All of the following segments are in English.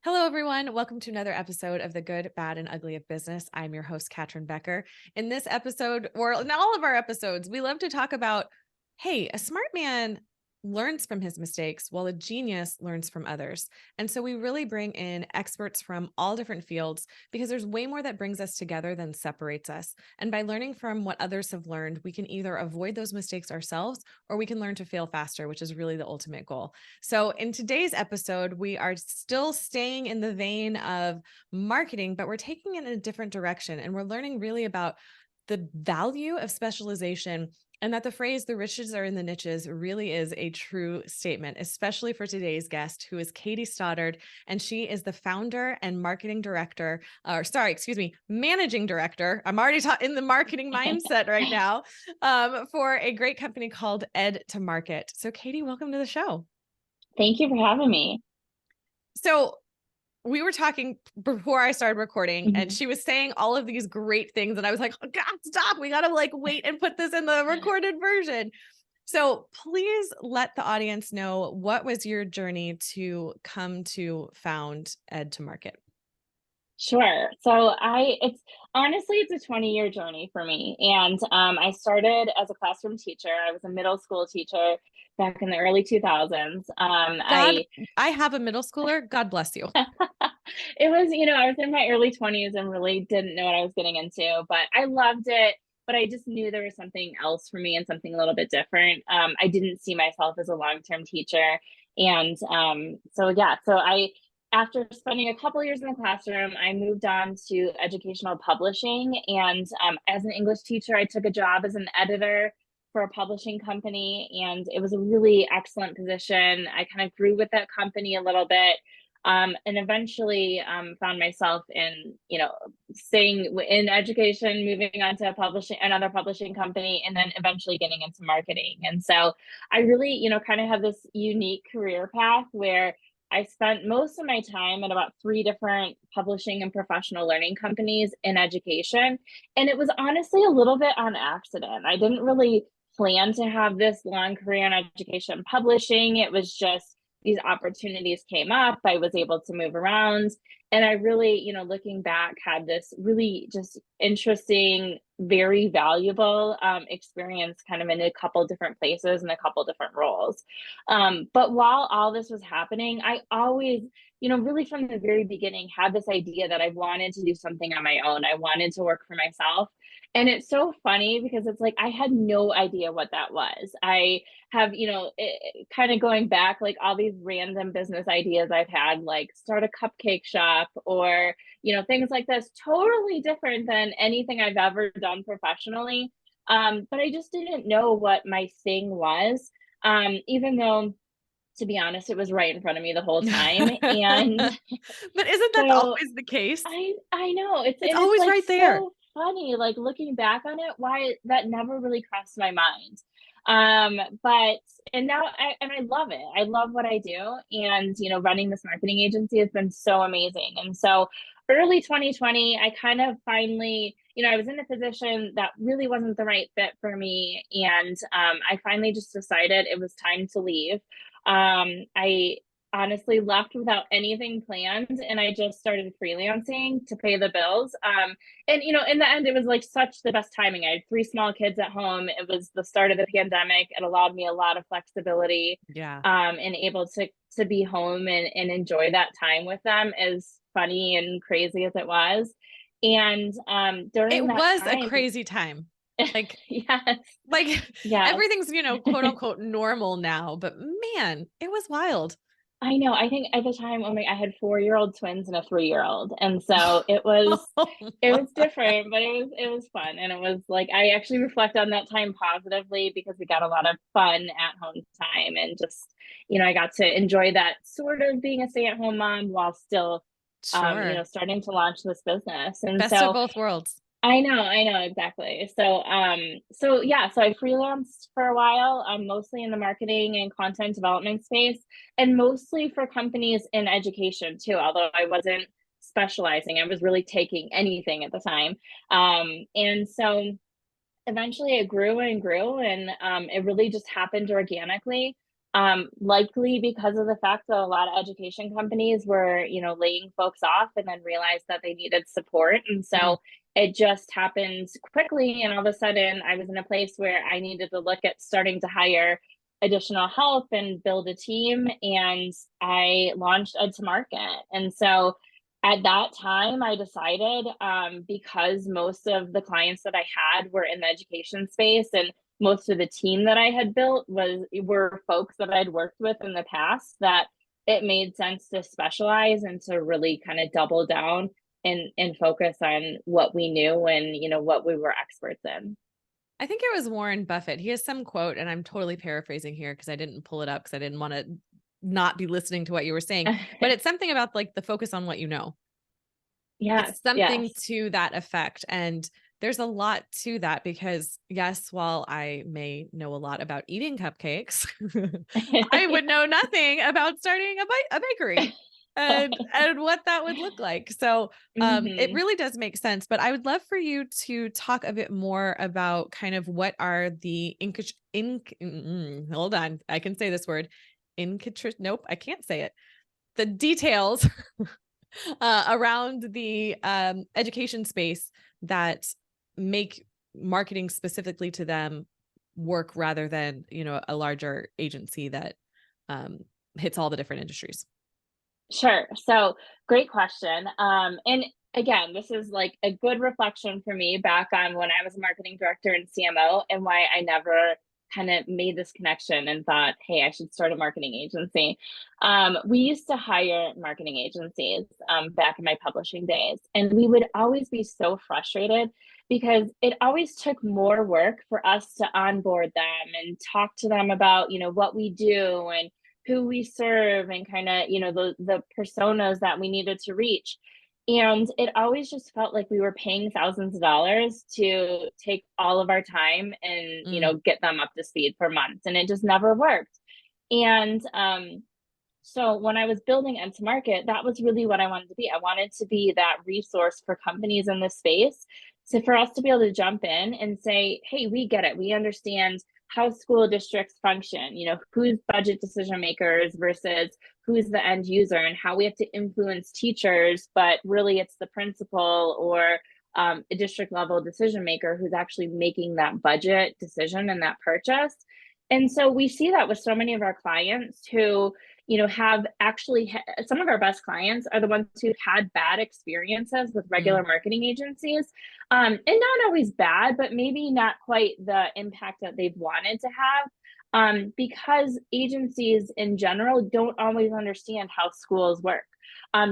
Hello, everyone. Welcome to another episode of The Good, Bad, and Ugly of Business. I'm your host, Catryn Becker. In this episode, or in all of our episodes, we love to talk about, hey, a smart man learns from his mistakes while a genius learns from others. And so we really bring in experts from all different fields because there's way more that brings us together than separates us. And by learning from what others have learned, we can either avoid those mistakes ourselves or we can learn to fail faster, which is really the ultimate goal. So in today's episode, we are still staying in the vein of marketing, but we're taking it in a different direction. And we're learning really about the value of specialization and that the phrase, the riches are in the niches, really is a true statement, especially for today's guest, who is Katie Stoddard. And she is the founder and marketing director, managing director. I'm already in the marketing mindset right now for a great company called Ed to Market. So Katie, welcome to the show. Thank you for having me. So we were talking before I started recording and she was saying all of these great things. And I was like, oh, God, stop. We got to wait and put this in the recorded version. So please let the audience know, what was your journey to come to found Ed to Market? Sure. So it's honestly, it's a 20-year journey for me. And I started as a classroom teacher. I was a middle school teacher back in the early 2000s. I have a middle schooler. God bless you. It was, I was in my early 20s and really didn't know what I was getting into, but I loved it. But I just knew there was something else for me and something a little bit different. I didn't see myself as a long-term teacher. And after spending a couple years in the classroom, I moved on to educational publishing. And as an English teacher, I took a job as an editor for a publishing company. And it was a really excellent position. I kind of grew with that company a little bit. And eventually found myself staying in education, moving on to another publishing company, and then eventually getting into marketing. And so I really, kind of have this unique career path where I spent most of my time at about 3 different publishing and professional learning companies in education. And it was honestly a little bit on accident. I didn't really plan to have this long career in education publishing. It was just these opportunities came up. I was able to move around. And I really, looking back, had this really just interesting, very valuable experience kind of in a couple different places and a couple different roles. But while all this was happening, I always, really from the very beginning had this idea that I wanted to do something on my own. I wanted to work for myself. And it's so funny because it's like I had no idea what that was. I have, kind of going back, like all these random business ideas I've had, like start a cupcake shop or, things like this, totally different than anything I've ever done professionally. But I just didn't know what my thing was, even though, to be honest, it was right in front of me the whole time. And but isn't that so always the case? I know it's always like right there. so funny, like looking back on it, why that never really crossed my mind. But and now I love it. I love what I do. And running this marketing agency has been so amazing. And so early 2020, I kind of finally, I was in a position that really wasn't the right fit for me. And I finally just decided it was time to leave. I honestly left without anything planned, and I just started freelancing to pay the bills. And in the end, it was like such the best timing. I had 3 small kids at home. It was the start of the pandemic. It allowed me a lot of flexibility. Yeah. And able to be home and enjoy that time with them, as funny and crazy as it was. And during that time, a crazy time. Like, yes, yes. Everything's, quote unquote normal now, but man, it was wild. I know. I think at the time, I had 4-year-old twins and a 3-year-old. And so it was different, but it was fun. And it was like, I actually reflect on that time positively because we got a lot of fun at home time and just, I got to enjoy that sort of being a stay-at-home mom while still, Sure. starting to launch this business. And best of both worlds. I know exactly. So I freelanced for a while, mostly in the marketing and content development space, and mostly for companies in education too, although I wasn't specializing. I was really taking anything at the time. And so eventually it grew and grew, and it really just happened organically. Likely because of the fact that a lot of education companies were, laying folks off and then realized that they needed support. And Mm, so it just happened quickly. And all of a sudden, I was in a place where I needed to look at starting to hire additional help and build a team. And I launched Ed to Market. And so at that time, I decided, because most of the clients that I had were in the education space, and most of the team that I had built were folks that I'd worked with in the past, that it made sense to specialize and to really kind of double down and focus on what we knew and what we were experts in. I think it was Warren Buffett. He has some quote, and I'm totally paraphrasing here because I didn't pull it up because I didn't want to not be listening to what you were saying. But it's something about like the focus on what you know. Yes, It's something yes. to that effect. And there's a lot to that because, yes, while I may know a lot about eating cupcakes, I would know nothing about starting a bakery and what that would look like. So it Hmm. really does make sense. But I would love for you to talk a bit more about kind of what are the hold on, I can say this word. Nope, I can't say it. The details around the education space that make marketing specifically to them work rather than a larger agency that um, hits all the different industries. Sure. So great question. And again, this is like a good reflection for me back on when I was a marketing director and CMO, and why I never kind of made this connection and thought, hey, I should start a marketing agency. We used to hire marketing agencies back in my publishing days, and we would always be so frustrated because it always took more work for us to onboard them and talk to them about, what we do and who we serve and kind of the personas that we needed to reach. And it always just felt like we were paying thousands of dollars to take all of our time and Mm, get them up to speed for months, and it just never worked. And so when I was building Ed to Market, that was really what I wanted to be. I wanted to be that resource for companies in this space. So for us to be able to jump in and say, hey, we get it. We understand how school districts function, who's budget decision makers versus who's the end user, and how we have to influence teachers, but really it's the principal or a district level decision maker who's actually making that budget decision and that purchase. And so we see that with so many of our clients who have actually some of our best clients are the ones who've had bad experiences with mm, regular marketing agencies, and not always bad, but maybe not quite the impact that they've wanted to have, because agencies in general don't always understand how schools work.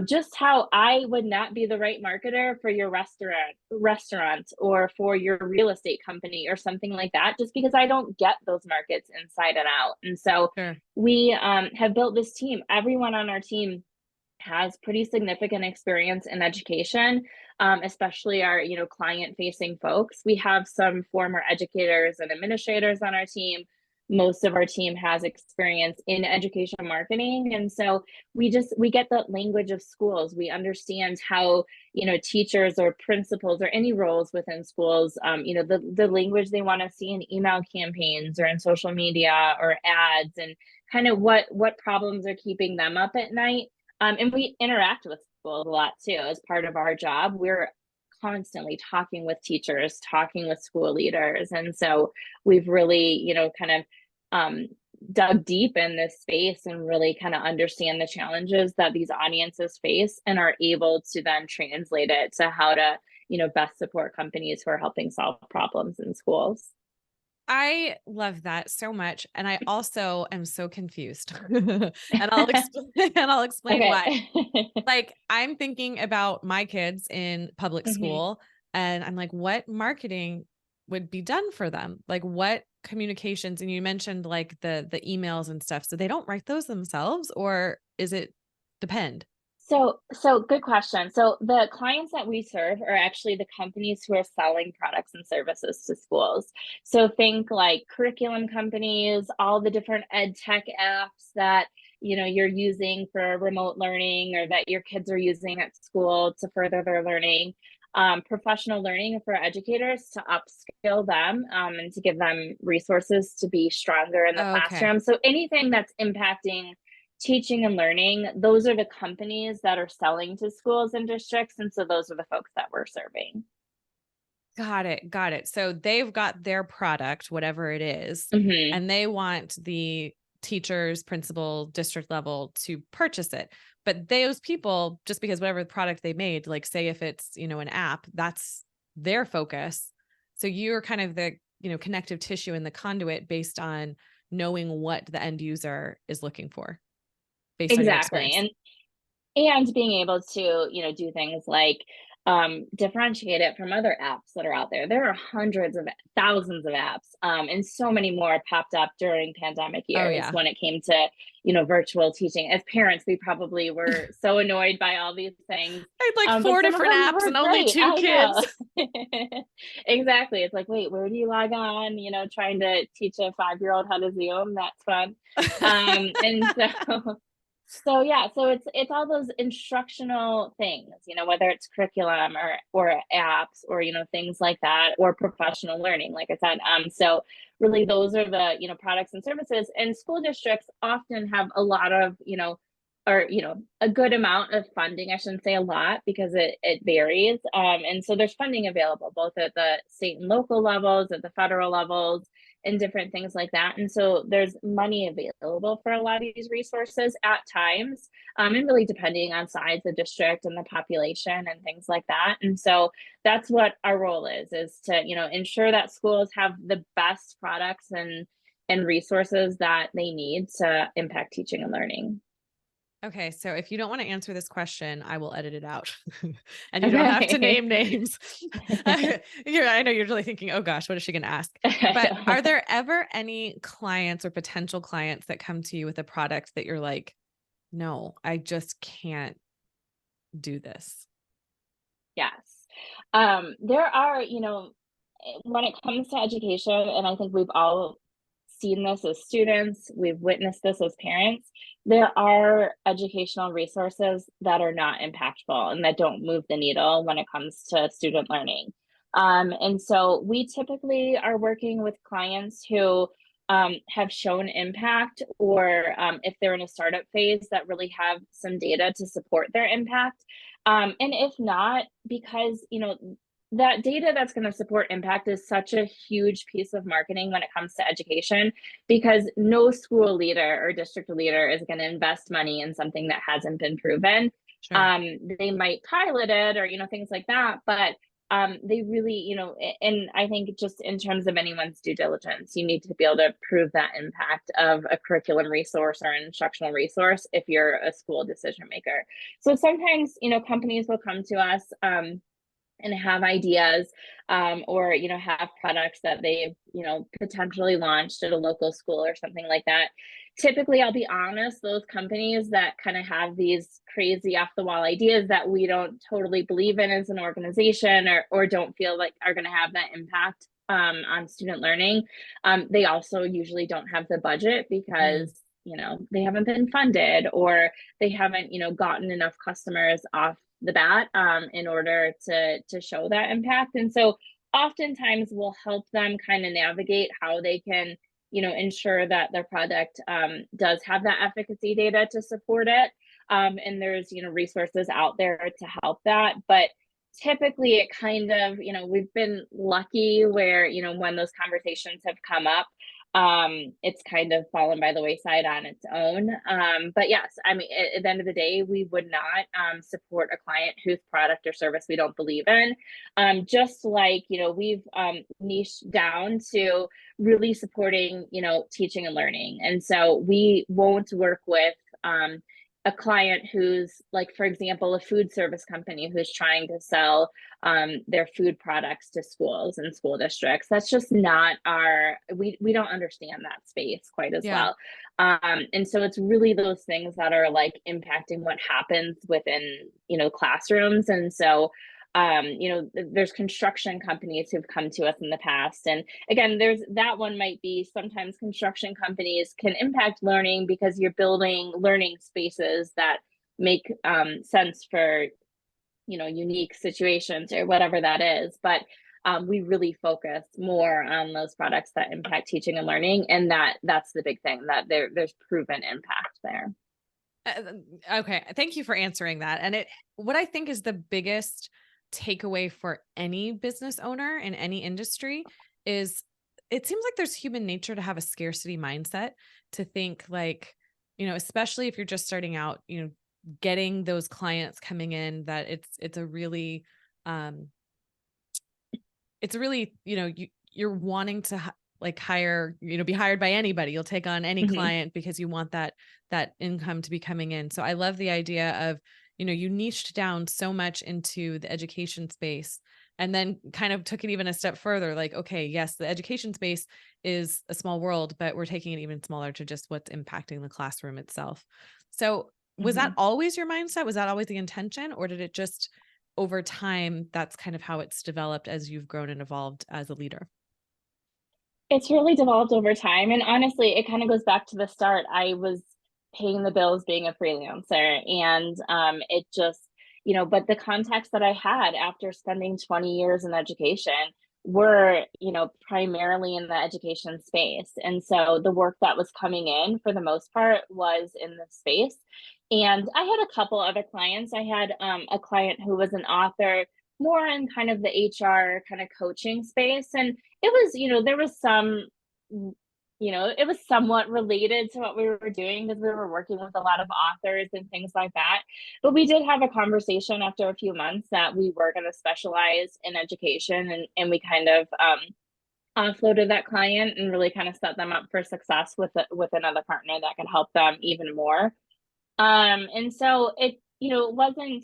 Just how I would not be the right marketer for your restaurant or for your real estate company or something like that, just because I don't get those markets inside and out. And so sure. we have built this team. Everyone on our team has pretty significant experience in education, especially our client facing folks. We have some former educators and administrators on our team. Most of our team has experience in education marketing, and so we get the language of schools. We understand how teachers or principals or any roles within schools, the language they want to see in email campaigns or in social media or ads, and kind of what problems are keeping them up at night. And we interact with schools a lot too as part of our job. We're constantly talking with teachers, talking with school leaders. And so we've really, kind of dug deep in this space and really kind of understand the challenges that these audiences face and are able to then translate it to how to, best support companies who are helping solve problems in schools. I love that so much. And I also am so confused. And I'll explain and I'll explain Okay. why. Like I'm thinking about my kids in public Hmm. school and I'm like, what marketing would be done for them? Like what communications? And you mentioned like the emails and stuff. So they don't write those themselves, or is it depend? So good question. So the clients that we serve are actually the companies who are selling products and services to schools. So think like curriculum companies, all the different ed tech apps that you're using for remote learning or that your kids are using at school to further their learning. professional learning for educators to upskill them, and to give them resources to be stronger in the Okay. classroom. So anything that's impacting teaching and learning, those are the companies that are selling to schools and districts. And so those are the folks that we're serving. Got it. Got it. So they've got their product, whatever it is, Hmm. and they want the teachers, principal, district level to purchase it. But those people, just because whatever the product they made, like say if it's, an app, that's their focus. So you're kind of the, connective tissue and the conduit based on knowing what the end user is looking for based on your Exactly. experience. And being able to, do things like differentiate it from other apps that are out there. There are hundreds of thousands of apps, and so many more popped up during pandemic Oh years yeah. when it came to, virtual teaching. As parents, we probably were so annoyed by all these things. I had like But four some of different them apps were and only great. two I know. kids. Exactly. It's like, wait, where do you log on? Trying to teach a 5-year-old how to Zoom. That's fun. And so so yeah, so it's all those instructional things, whether it's curriculum or apps or things like that, or professional learning, like I said. So really those are the products and services. And school districts often have a lot of or a good amount of funding. I shouldn't say a lot because it varies. And so there's funding available both at the state and local levels, at the federal levels, and different things like that. And so there's money available for a lot of these resources at times, and really depending on size of district and the population and things like that. And so that's what our role is to ensure that schools have the best products and resources that they need to impact teaching and learning. Okay, so if you don't want to answer this question, I will edit it out. And you don't have to Okay. name names. I know you're really thinking, "Oh gosh, what is she gonna ask?" I But know. are there ever any clients or potential clients that come to you with a product that you're like, "No, I just can't do this." Yes. There are, when it comes to education, and I think we've all seen this as students, we've witnessed this as parents, there are educational resources that are not impactful and that don't move the needle when it comes to student learning. And so we typically are working with clients who have shown impact, or if they're in a startup phase that really have some data to support their impact. And if not, because, that data that's going to support impact is such a huge piece of marketing when it comes to education, because no school leader or district leader is going to invest money in something that hasn't been proven. Sure. They might pilot it or, things like that, but they really, and I think just in terms of anyone's due diligence, you need to be able to prove that impact of a curriculum resource or an instructional resource if you're a school decision maker. So sometimes, companies will come to us and have ideas, or have products that they've potentially launched at a local school or something like that. Typically, I'll be honest, those companies that kind of have these crazy off the wall ideas that we don't totally believe in as an organization, or don't feel like are going to have that impact on student learning, they also usually don't have the budget Mm. because they haven't been funded, or they haven't gotten enough customers off the bat, in order to show that impact. And so oftentimes we'll help them kind of navigate how they can ensure that their product does have that efficacy data to support it. And there's resources out there to help that. But typically it kind of we've been lucky where when those conversations have come up, it's kind of fallen by the wayside on its own. But yes, I mean, at the end of the day, we would not support a client whose product or service we don't believe in. Just like, we've niched down to really supporting, teaching and learning. And so we won't work with a client who's like, for example, a food service company who's trying to sell their food products to schools and school districts. That's just not we don't understand that space quite as Yeah. well. And so it's really those things that are like impacting what happens within, classrooms. And so, there's construction companies who've come to us in the past. And again, there's that one might be sometimes construction companies can impact learning because you're building learning spaces that make sense for unique situations or whatever that is. But we really focus more on those products that impact teaching and learning. And that's the big thing, that there's proven impact there. Okay. Thank you for answering that. And what I think is the biggest takeaway for any business owner in any industry is it seems like there's human nature to have a scarcity mindset, to think like, especially if you're just starting out, getting those clients coming in, that it's really, you're wanting to like hire, be hired by anybody. You'll take on any Mm-hmm. client because you want that income to be coming in. So I love the idea of, you niched down so much into the education space, and then kind of took it even a step further. Like, okay, yes, the education space is a small world, but we're taking it even smaller to just what's impacting the classroom itself. So was Mm-hmm. that always your mindset? Was that always the intention, or did it just over time, that's kind of how it's developed as you've grown and evolved as a leader? It's really developed over time. And honestly, it kind of goes back to the start. I was paying the bills being a freelancer. And it just, but the context that I had after spending 20 years in education were, primarily in the education space. And so the work that was coming in for the most part was in the space. And I had a couple other clients. I had a client who was an author, more in kind of the HR kind of coaching space. And it was, there was some, it was somewhat related to what we were doing because we were working with a lot of authors and things like that. But we did have a conversation after a few months that we were going to specialize in education, and we kind of offloaded that client and really kind of set them up for success with another partner that could help them even more. And so it wasn't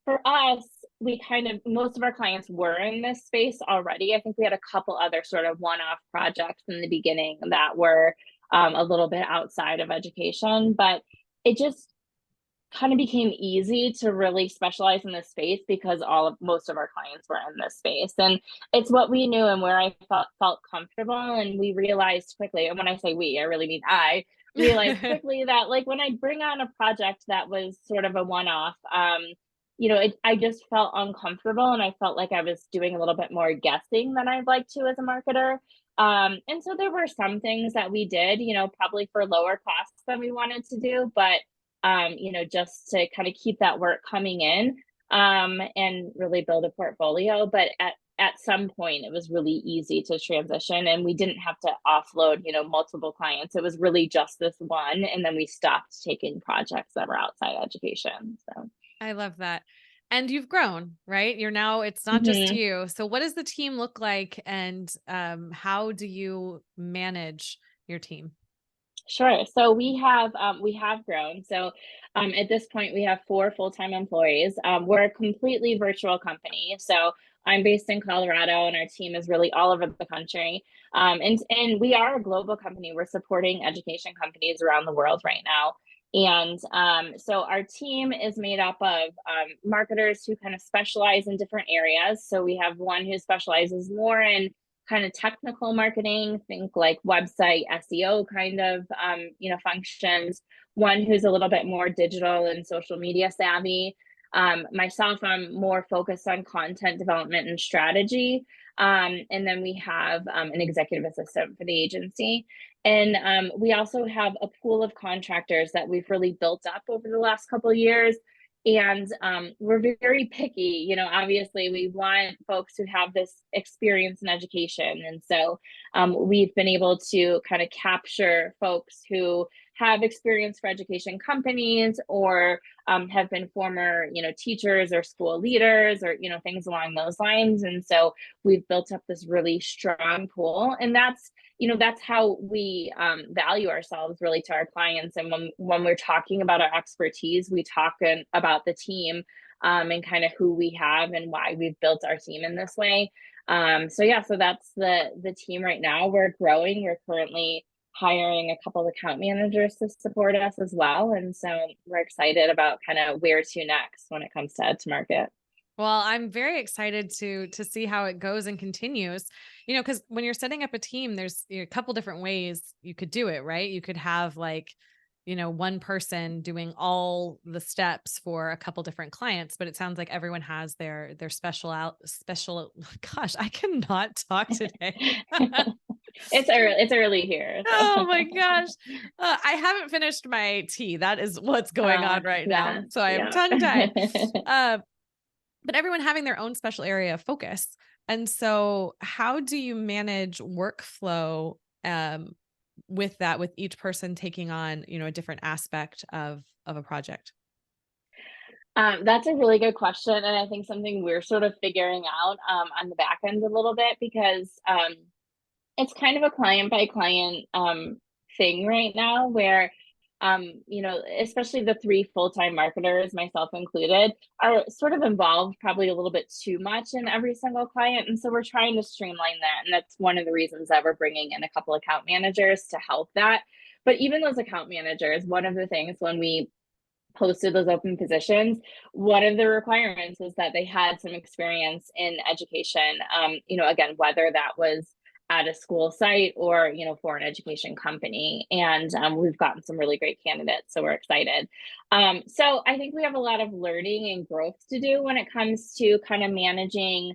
for us. We kind of, most of our clients were in this space already. I think we had a couple other sort of one-off projects in the beginning that were a little bit outside of education, but it just kind of became easy to really specialize in this space because most of our clients were in this space, and it's what we knew and where I felt comfortable. And we realized quickly, and when I say we, I really mean I realized quickly that, like, when I bring on a project that was sort of a one-off, I just felt uncomfortable, and I felt like I was doing a little bit more guessing than I'd like to as a marketer. And so there were some things that we did, probably for lower costs than we wanted to do, but just to kind of keep that work coming in, and really build a portfolio. But at some point, it was really easy to transition, and we didn't have to offload, multiple clients. It was really just this one, and then we stopped taking projects that were outside education. So. I love that. And you've grown, right? It's not just Mhm. you. So what does the team look like, and how do you manage your team? Sure. So we have grown. So at this point, we have 4 full-time employees. We're a completely virtual company. So I'm based in Colorado, and our team is really all over the country. And we are a global company. We're supporting education companies around the world right now. And so our team is made up of marketers who kind of specialize in different areas. So we have one who specializes more in kind of technical marketing, think like website SEO kind of functions. One who's a little bit more digital and social media savvy. Myself, I'm more focused on content development and strategy. And then we have an executive assistant for the agency. And we also have a pool of contractors that we've really built up over the last couple of years. And we're very picky. Obviously, we want folks who have this experience in education. And so we've been able to kind of capture folks who have experience for education companies, or have been former, teachers or school leaders, or, things along those lines. And so we've built up this really strong pool. And that's how we value ourselves really to our clients. And when we're talking about our expertise, we talk about the team, and kind of who we have and why we've built our team in this way. So that's the team right now. We're growing. We're currently hiring a couple of account managers to support us as well. And so we're excited about kind of where to next when it comes to ed to market. Well, I'm very excited to see how it goes and continues. Because when you're setting up a team, there's a couple different ways you could do it, right? You could have like one person doing all the steps for a couple different clients, but it sounds like everyone has their special, gosh, I cannot talk today. It's early here. So. Oh my gosh. I haven't finished my tea. That is what's going on right now. Yeah, So I am yeah. tongue tied. But everyone having their own special area of focus. And so how do you manage workflow with that, with each person taking on, a different aspect of a project? That's a really good question, and I think something we're sort of figuring out on the back end a little bit, because it's kind of a client by client thing right now, where especially the three full-time marketers, myself included, are sort of involved probably a little bit too much in every single client. And so we're trying to streamline that. And that's one of the reasons that we're bringing in a couple account managers to help that. But even those account managers, one of the things when we posted those open positions, one of the requirements was that they had some experience in education. Again, whether that was at a school site or for an education company, and we've gotten some really great candidates, so we're excited. So I think we have a lot of learning and growth to do when it comes to kind of managing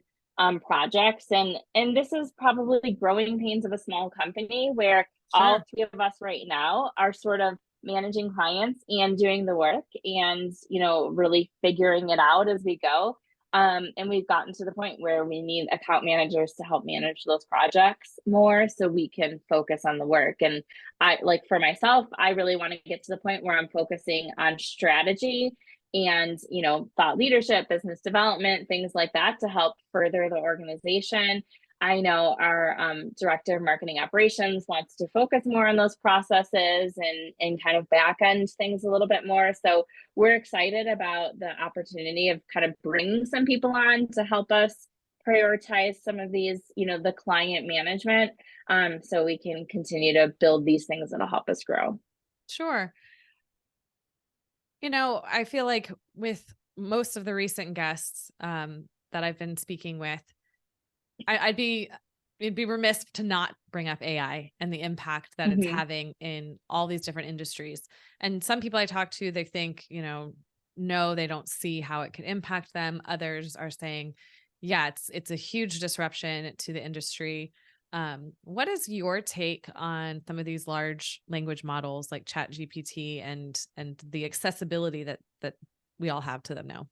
projects, and this is probably growing pains of a small company where all Sure. three of us right now are sort of managing clients and doing the work, and really figuring it out as we go. And we've gotten to the point where we need account managers to help manage those projects more so we can focus on the work. And I, like, for myself, I really want to get to the point where I'm focusing on strategy and thought leadership, business development, things like that, to help further the organization. I know our director of marketing operations wants to focus more on those processes and kind of back end things a little bit more. So we're excited about the opportunity of kind of bringing some people on to help us prioritize some of these, the client management, so we can continue to build these things that'll help us grow. Sure. I feel like with most of the recent guests that I've been speaking with, it'd be remiss to not bring up AI and the impact that it's Mm-hmm. having in all these different industries. And some people I talk to, they think, no, they don't see how it could impact them. Others are saying, yeah, it's a huge disruption to the industry. What is your take on some of these large language models like Chat GPT and the accessibility that we all have to them now?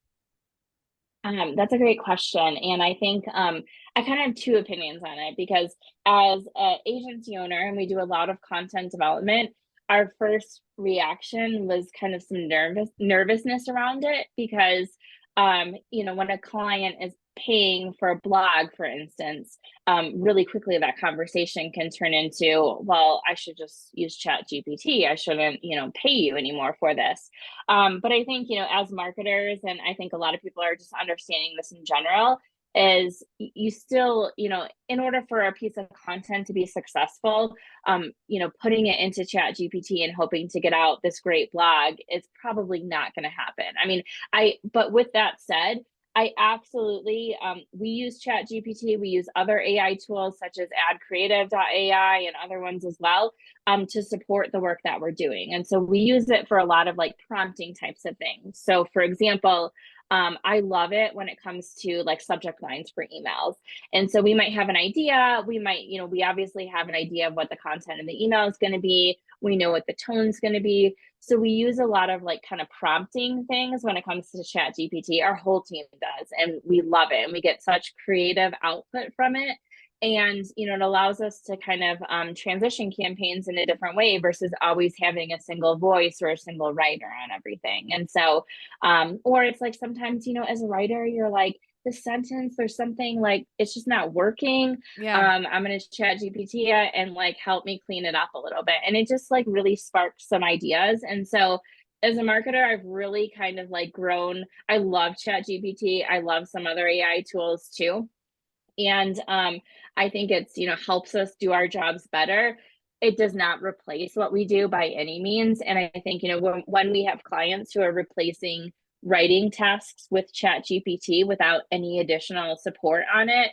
That's a great question. And I think I kind of have two opinions on it, because as an agency owner and we do a lot of content development, our first reaction was kind of some nervousness around it, because when a client is paying for a blog, for instance, really quickly that conversation can turn into, well, I should just use Chat GPT. I shouldn't, pay you anymore for this. But I think, as marketers, and I think a lot of people are just understanding this in general, is you still, in order for a piece of content to be successful, putting it into Chat GPT and hoping to get out this great blog is probably not going to happen. I mean, but with that said, I absolutely, we use Chat GPT. We use other AI tools such as addcreative.ai and other ones as well, to support the work that we're doing. And so we use it for a lot of like prompting types of things. So for example, I love it when it comes to like subject lines for emails. And so we might have an idea. We might, we obviously have an idea of what the content of the email is going to be. We know what the tone is going to be. So we use a lot of like kind of prompting things when it comes to Chat GPT. Our whole team does, and we love it. And we get such creative output from it. And, it allows us to kind of transition campaigns in a different way versus always having a single voice or a single writer on everything. And so, or it's like sometimes, as a writer, you're like, the sentence, there's something like it's just not working. Yeah. I'm going to Chat GPT and like help me clean it up a little bit. And it just like really sparked some ideas. And so as a marketer, I've really kind of like grown. I love Chat GPT. I love some other AI tools too. And I think it's, helps us do our jobs better. It does not replace what we do by any means. And I think, when we have clients who are replacing writing tasks with Chat GPT without any additional support on it,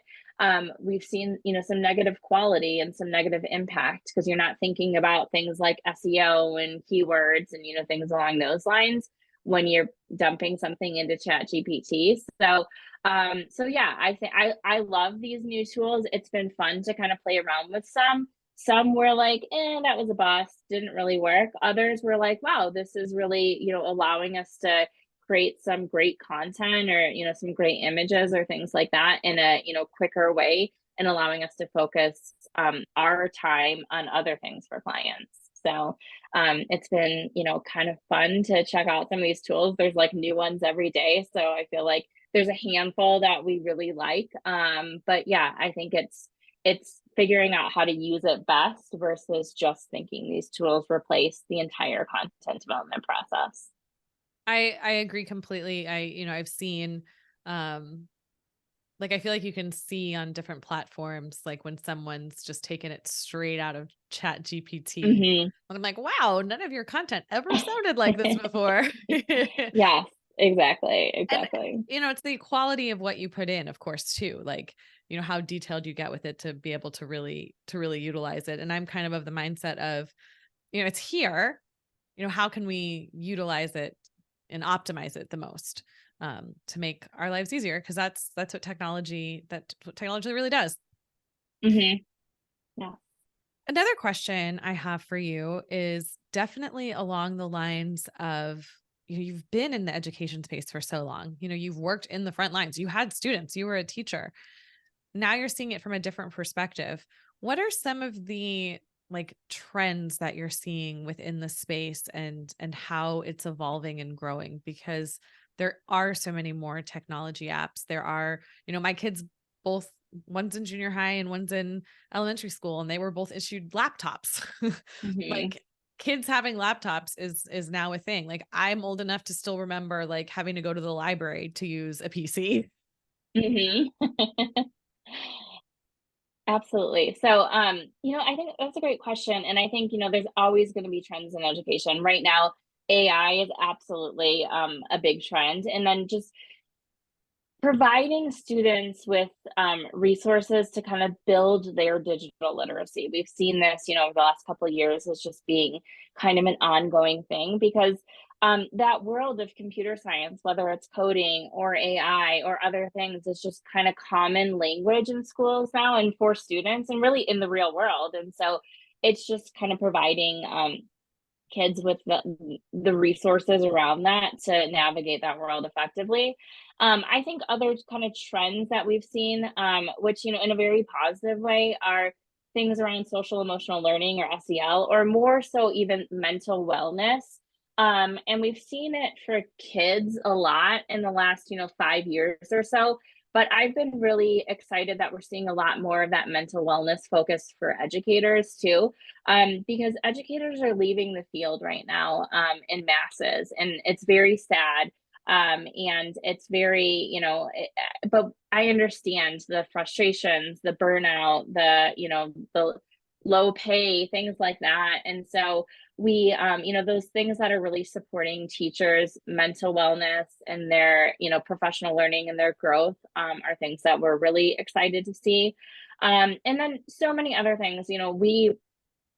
we've seen, some negative quality and some negative impact because you're not thinking about things like SEO and keywords and, things along those lines when you're dumping something into Chat GPT. So yeah, I think I love these new tools. It's been fun to kind of play around with some. Some were like, that was a bust, didn't really work. Others were like, wow, this is really, allowing us to create some great content or, some great images or things like that in a, quicker way and allowing us to focus our time on other things for clients. So it's been, kind of fun to check out some of these tools. There's like new ones every day. So I feel like there's a handful that we really like. But yeah, I think it's figuring out how to use it best versus just thinking these tools replace the entire content development process. I agree completely. I've seen, like, I feel like you can see on different platforms, like when someone's just taken it straight out of Chat GPT. Mm-hmm. And I'm like, wow, none of your content ever sounded like this before. Yes, exactly, And, exactly. it's the quality of what you put in, of course, too. Like, how detailed you get with it to be able to really utilize it. And I'm kind of the mindset of, it's here, how can we utilize it and optimize it the most, to make our lives easier? Cause that's what technology really does. Mm-hmm. Yeah. Another question I have for you is definitely along the lines of, you've been in the education space for so long, you've worked in the front lines, you had students, you were a teacher. Now you're seeing it from a different perspective. What are some of the like trends that you're seeing within the space and how it's evolving and growing? Because there are so many more technology apps. There are, my kids both, one's in junior high and one's in elementary school, and they were both issued laptops. Mm-hmm. Like, kids having laptops is now a thing. Like, I'm old enough to still remember like having to go to the library to use a PC. Mm-hmm. Absolutely. So, I think that's a great question. And I think, there's always going to be trends in education. Right now, AI is absolutely a big trend. And then just providing students with resources to kind of build their digital literacy. We've seen this, over the last couple of years as just being kind of an ongoing thing because that world of computer science, whether it's coding or AI or other things, is just kind of common language in schools now and for students and really in the real world. And so it's just kind of providing kids with the resources around that to navigate that world effectively. I think other kind of trends that we've seen, which, in a very positive way, are things around social emotional learning or SEL, or more so even mental wellness. And we've seen it for kids a lot in the last, 5 years or so. But I've been really excited that we're seeing a lot more of that mental wellness focus for educators too, because educators are leaving the field right now in masses, and it's very sad. And it's very, but I understand the frustrations, the burnout, the low pay, things like that. And so we, those things that are really supporting teachers' mental wellness and their, professional learning and their growth are things that we're really excited to see. And then so many other things, we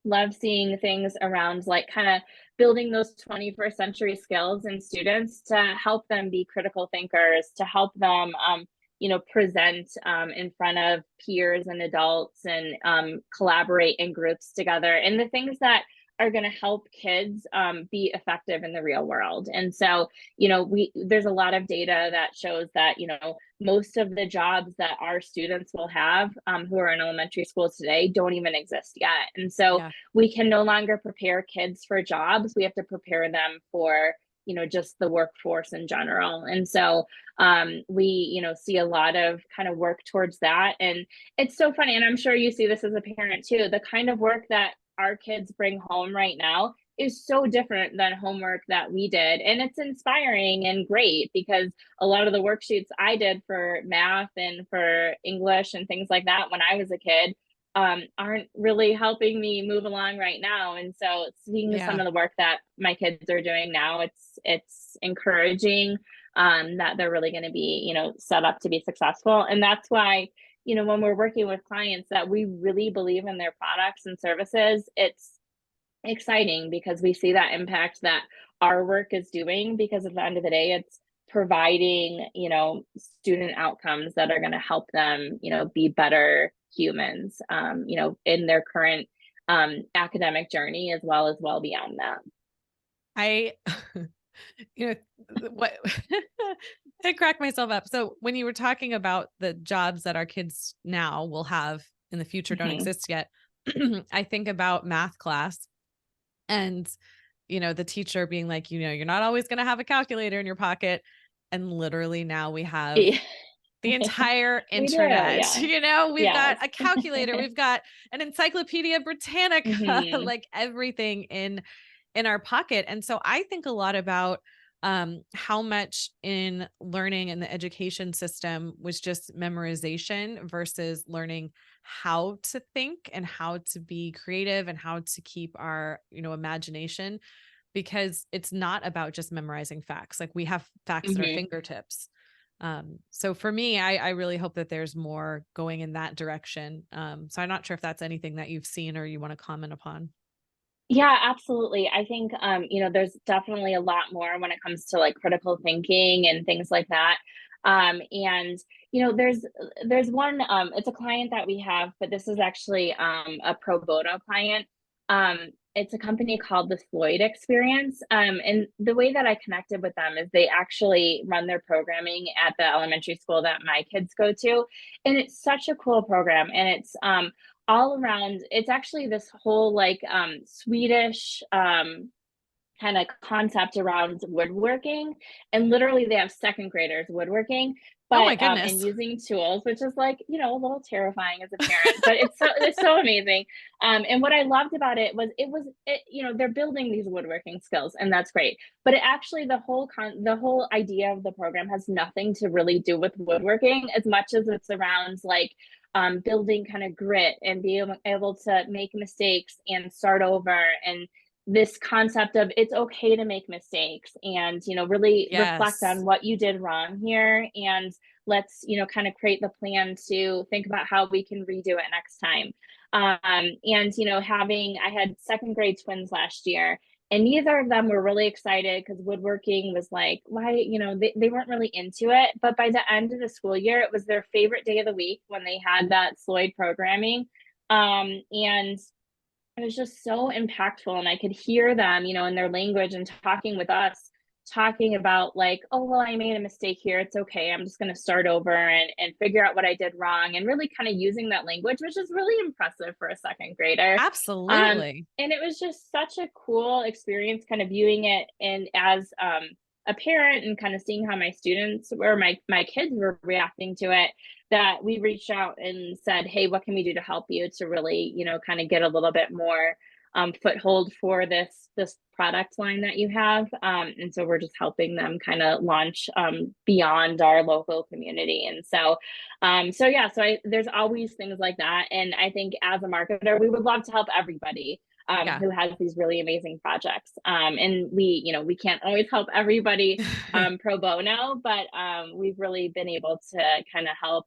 love seeing things around like kind of building those 21st century skills in students to help them be critical thinkers, to help them present in front of peers and adults and collaborate in groups together, and the things that are going to help kids be effective in the real world. And so, there's a lot of data that shows that, most of the jobs that our students will have who are in elementary schools today don't even exist yet. And so Yeah. we can no longer prepare kids for jobs. We have to prepare them for, just the workforce in general. And so we, see a lot of kind of work towards that. And it's so funny. And I'm sure you see this as a parent too, the kind of work that our kids bring home right now is so different than homework that we did. And it's inspiring and great because a lot of the worksheets I did for math and for English and things like that when I was a kid aren't really helping me move along right now. And so seeing some Yeah. of the work that my kids are doing now, it's encouraging that they're really going to be, set up to be successful. And that's why, when we're working with clients that we really believe in their products and services, it's exciting because we see that impact that our work is doing, because at the end of the day, it's providing, student outcomes that are going to help them, be better humans, in their current academic journey, as well beyond that. I, you know, what I crack myself up. So when you were talking about the jobs that our kids now will have in the future don't Mhm. exist yet, I think about math class and, the teacher being like, you're not always going to have a calculator in your pocket. And literally now we have Yeah. the entire We do, internet, yeah. we've got Yes. a calculator, we've got an Encyclopedia Britannica, Mhm. like everything in our pocket. And so I think a lot about how much in learning in the education system was just memorization versus learning how to think and how to be creative and how to keep our, imagination, because it's not about just memorizing facts. Like we have facts at our Mhm. fingertips. So for me, I really hope that there's more going in that direction. So I'm not sure if that's anything that you've seen or you want to comment upon. Yeah, absolutely. I think, there's definitely a lot more when it comes to like critical thinking and things like that. And there's one, it's a client that we have, but this is actually a pro bono client. It's a company called the Floyd Experience. And the way that I connected with them is they actually run their programming at the elementary school that my kids go to. And it's such a cool program. And it's all around, it's actually this whole like Swedish kind of concept around woodworking, and literally they have second graders woodworking, Oh my but and goodness. using tools, which is like, a little terrifying as a parent, but it's so amazing. And what I loved about it was they're building these woodworking skills, and that's great, but it actually, the whole idea of the program has nothing to really do with woodworking as much as it's around like building kind of grit and being able to make mistakes and start over, and this concept of it's okay to make mistakes, and really reflect Yes. on what you did wrong here, and let's kind of create the plan to think about how we can redo it next time. And having I had second grade twins last year, and neither of them were really excited because woodworking was like, why, they weren't really into it, but by the end of the school year, it was their favorite day of the week when they had that Sloyd programming. And it was just so impactful, and I could hear them, in their language and talking with us, talking about like, oh, well, I made a mistake here, it's okay, I'm just going to start over and figure out what I did wrong, and really kind of using that language, which is really impressive for a second grader. um Absolutely. and it was just such a cool experience, kind of viewing it and as a parent, and kind of seeing how my students or my kids were reacting to it, that we reached out and said, hey, what can we do to help you to really, kind of get a little bit more foothold for this product line that you have. And so we're just helping them kind of launch beyond our local community. And so yeah, there's always things like that. And I think as a marketer, we would love to help everybody Yeah. who has these really amazing projects. And we can't always help everybody pro bono, but we've really been able to kind of help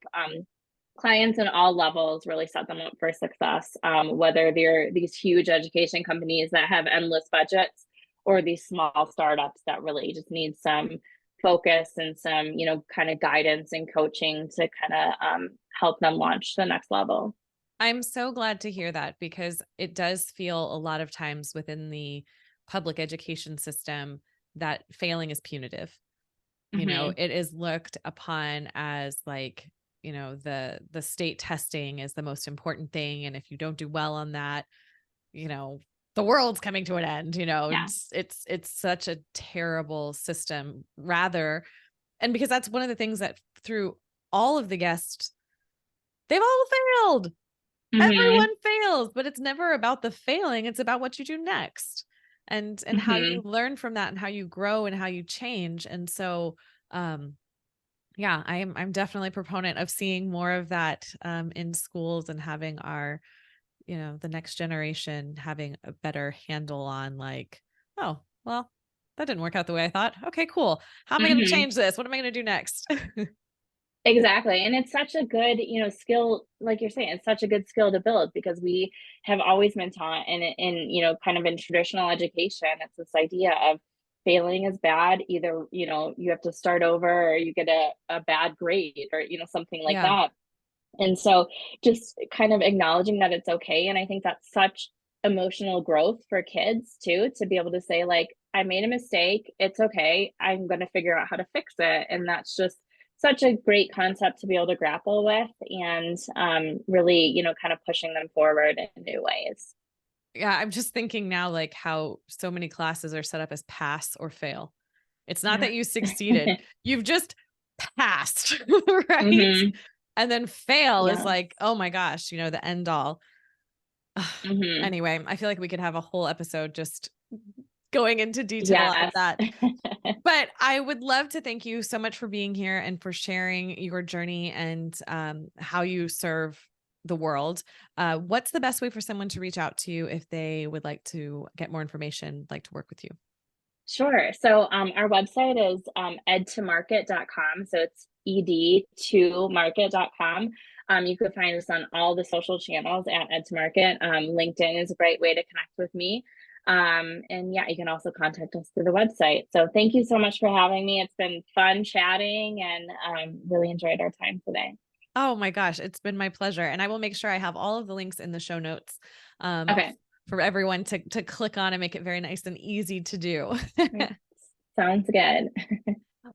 clients in all levels really set them up for success, whether they're these huge education companies that have endless budgets, or these small startups that really just need some focus and some, kind of guidance and coaching to kind of help them launch to the next level. I'm so glad to hear that, because it does feel a lot of times within the public education system that failing is punitive. Hmm. It is looked upon as like, the state testing is the most important thing. And if you don't do well on that, you know, the world's coming to an end, Yeah. it's such a terrible system rather. And because that's one of the things that through all of the guests, they've all failed. Hmm. Everyone fails, but it's never about the failing. It's about what you do next, and how you Hmm. learn from that and how you grow and how you change. And so, um, yeah, I'm definitely a proponent of seeing more of that in schools, and having our, the next generation having a better handle on like, oh, well, that didn't work out the way I thought. Okay, cool. How am I going to Hmm. change this? What am I going to do next? Exactly. And it's such a good, skill, like you're saying, it's such a good skill to build because we have always been taught kind of in traditional education, it's this idea of failing is bad. Either, you have to start over or you get a bad grade or, something like Yeah. that. And so just kind of acknowledging that it's okay. And I think that's such emotional growth for kids too, to be able to say, like, I made a mistake. It's okay. I'm going to figure out how to fix it. And that's just such a great concept to be able to grapple with and really, kind of pushing them forward in new ways. Yeah. I'm just thinking now, like how so many classes are set up as pass or fail. It's not that you succeeded, you've just passed, right? hmm And then fail is Yeah. like, oh my gosh, the end all. hmm Anyway, I feel like we could have a whole episode just going into detail on Yes. that. But I would love to thank you so much for being here and for sharing your journey and how you serve the world. What's the best way for someone to reach out to you if they would like to get more information, like to work with you? Sure. So our website is ed2market.com. So it's ed2market.com. You could find us on all the social channels at ed2market. LinkedIn is a great way to connect with me. And yeah, you can also contact us through the website. So thank you so much for having me. It's been fun chatting and really enjoyed our time today. Oh my gosh, it's been my pleasure. And I will make sure I have all of the links in the show notes Okay. for everyone to click on and make it very nice and easy to do. Great. Sounds good.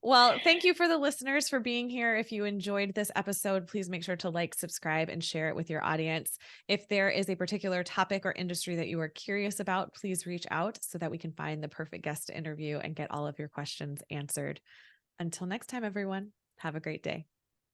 Well, thank you for the listeners for being here. If you enjoyed this episode, please make sure to like, subscribe, and share it with your audience. If there is a particular topic or industry that you are curious about, please reach out so that we can find the perfect guest to interview and get all of your questions answered. Until next time, everyone, have a great day.